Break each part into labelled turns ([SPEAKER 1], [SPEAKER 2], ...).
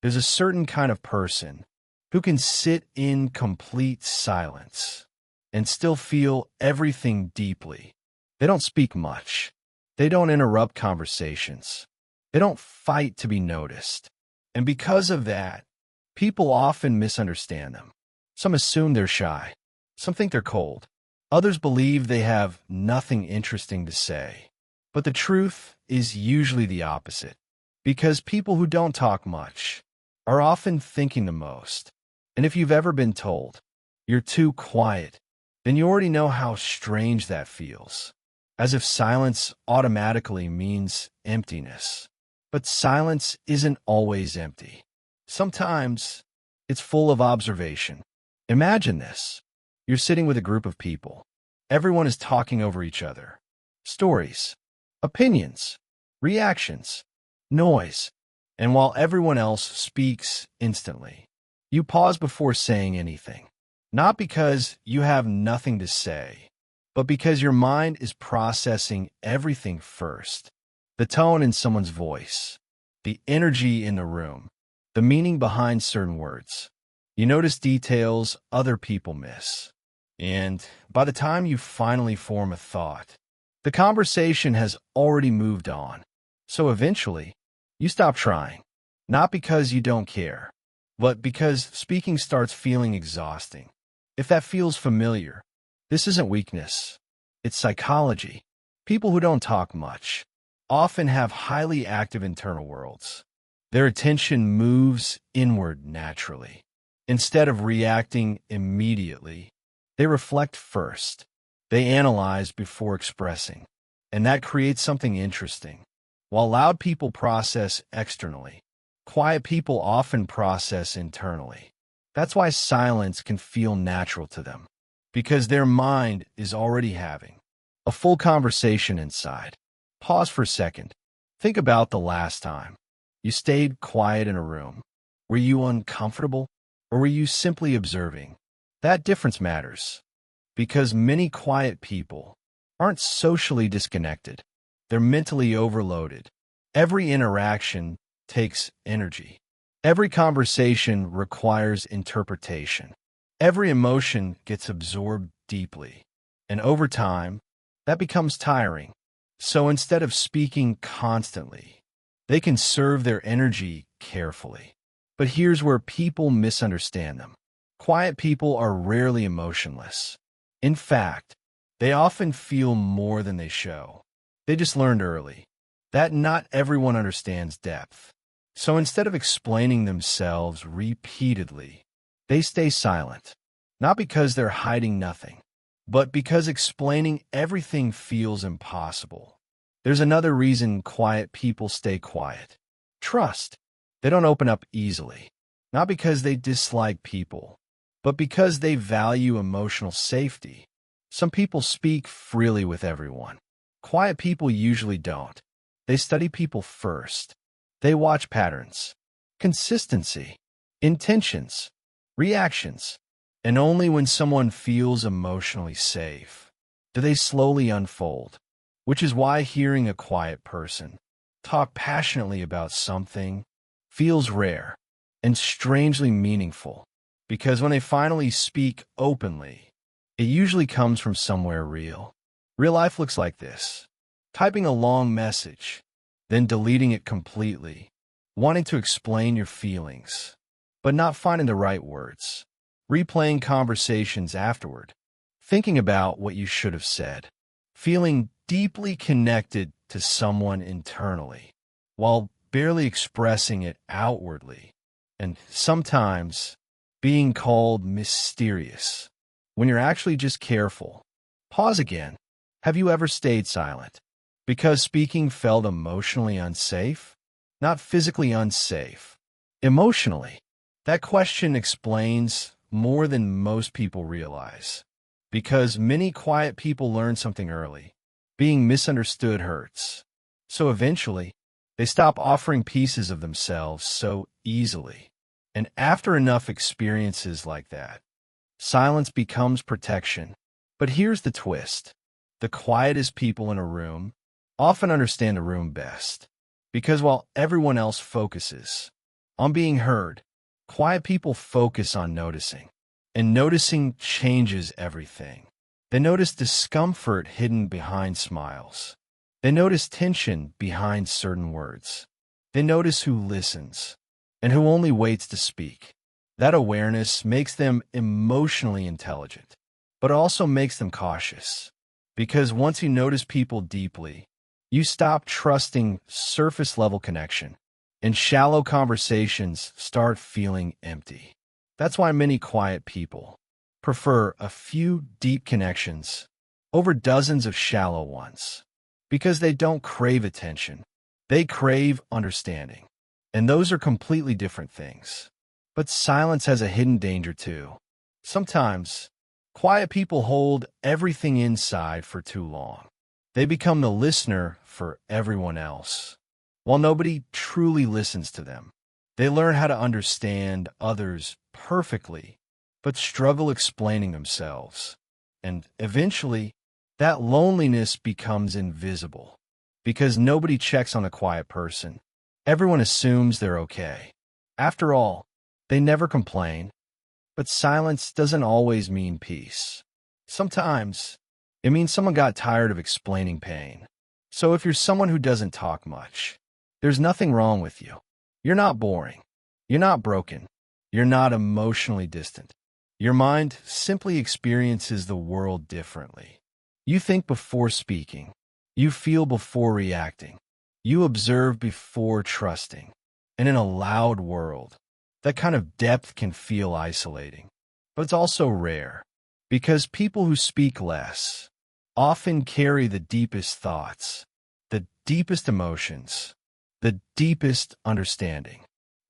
[SPEAKER 1] There's a certain kind of person who can sit in complete silence and still feel everything deeply. They don't speak much. They don't interrupt conversations. They don't fight to be noticed. And because of that, people often misunderstand them. Some assume they're shy. Some think they're cold. Others believe they have nothing interesting to say. But the truth is usually the opposite, because people who don't talk much are often thinking the most. And if you've ever been told you're too quiet, then you already know how strange that feels, as if silence automatically means emptiness. But silence isn't always empty. Sometimes it's full of observation. Imagine this. You're sitting with a group of people. Everyone is talking over each other. Stories, opinions, reactions, noise. And while everyone else speaks instantly, you pause before saying anything. Not because you have nothing to say, but because your mind is processing everything first. The tone in someone's voice, the energy in the room, the meaning behind certain words. You notice details other people miss. And by the time you finally form a thought, the conversation has already moved on. So eventually, you stop trying. Not because you don't care, but because speaking starts feeling exhausting. If that feels familiar, this isn't weakness. It's psychology. People who don't talk much often have highly active internal worlds. Their attention moves inward naturally. Instead of reacting immediately, they reflect first. They analyze before expressing. And that creates something interesting. While loud people process externally, quiet people often process internally. That's why silence can feel natural to them, because their mind is already having a full conversation inside. Pause for a second. Think about the last time you stayed quiet in a room. Were you uncomfortable, or were you simply observing? That difference matters, because many quiet people aren't socially disconnected. They're mentally overloaded. Every interaction takes energy. Every conversation requires interpretation. Every emotion gets absorbed deeply. And over time, that becomes tiring. So instead of speaking constantly, they can serve their energy carefully. But here's where people misunderstand them. Quiet people are rarely emotionless. In fact, they often feel more than they show. They just learned early that not everyone understands depth. So instead of explaining themselves repeatedly, they stay silent. Not because they're hiding nothing, but because explaining everything feels impossible. There's another reason quiet people stay quiet. Trust. They don't open up easily. Not because they dislike people, but because they value emotional safety. Some people speak freely with everyone. Quiet people usually don't. They study people first. They watch patterns, consistency, intentions, reactions, and only when someone feels emotionally safe do they slowly unfold. Which is why hearing a quiet person talk passionately about something feels rare and strangely meaningful, because when they finally speak openly, it usually comes from somewhere real. Real life looks like this: typing a long message, then deleting it completely, wanting to explain your feelings, but not finding the right words, replaying conversations afterward, thinking about what you should have said, feeling deeply connected to someone internally, while barely expressing it outwardly, and sometimes being called mysterious when you're actually just careful. Pause again. Have you ever stayed silent because speaking felt emotionally unsafe? Not physically unsafe, emotionally. That question explains more than most people realize, because many quiet people learn something early. Being misunderstood hurts. So eventually, they stop offering pieces of themselves so easily. And after enough experiences like that, silence becomes protection. But here's the twist. The quietest people in a room often understand the room best, because while everyone else focuses on being heard. Quiet people focus on noticing, and noticing changes everything. They notice discomfort hidden behind smiles. They notice tension behind certain words. They notice who listens and who only waits to speak. That awareness makes them emotionally intelligent, but also makes them cautious. Because once you notice people deeply, you stop trusting surface-level connection, and shallow conversations start feeling empty. That's why many quiet people prefer a few deep connections over dozens of shallow ones. Because they don't crave attention, they crave understanding. And those are completely different things. But silence has a hidden danger too. Sometimes, quiet people hold everything inside for too long. They become the listener for everyone else, while nobody truly listens to them. They learn how to understand others perfectly, but struggle explaining themselves. And eventually, that loneliness becomes invisible. Because nobody checks on a quiet person. Everyone assumes they're okay. After all, they never complain. But silence doesn't always mean peace. Sometimes, it means someone got tired of explaining pain. So if you're someone who doesn't talk much, there's nothing wrong with you. You're not boring. You're not broken. You're not emotionally distant. Your mind simply experiences the world differently. You think before speaking. You feel before reacting. You observe before trusting. And in a loud world, that kind of depth can feel isolating. But it's also rare, because people who speak less often carry the deepest thoughts, the deepest emotions, the deepest understanding.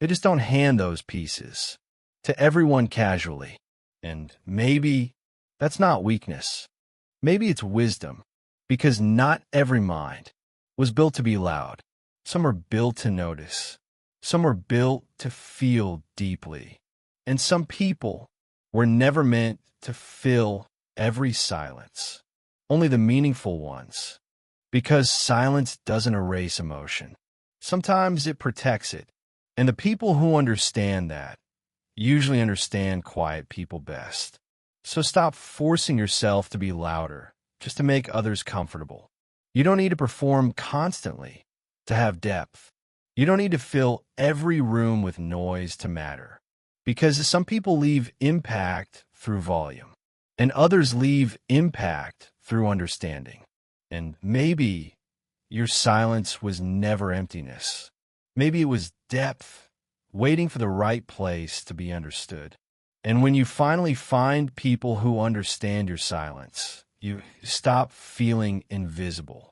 [SPEAKER 1] They just don't hand those pieces to everyone casually. And maybe that's not weakness. Maybe it's wisdom, because not every mind was built to be loud. Some are built to notice. Some were built to feel deeply. And some people were never meant to fill every silence, only the meaningful ones. Because silence doesn't erase emotion. Sometimes it protects it. And the people who understand that usually understand quiet people best. So stop forcing yourself to be louder just to make others comfortable. You don't need to perform constantly to have depth. You don't need to fill every room with noise to matter. Because some people leave impact through volume, and others leave impact through understanding. And maybe your silence was never emptiness. Maybe it was depth, waiting for the right place to be understood. And when you finally find people who understand your silence, you stop feeling invisible.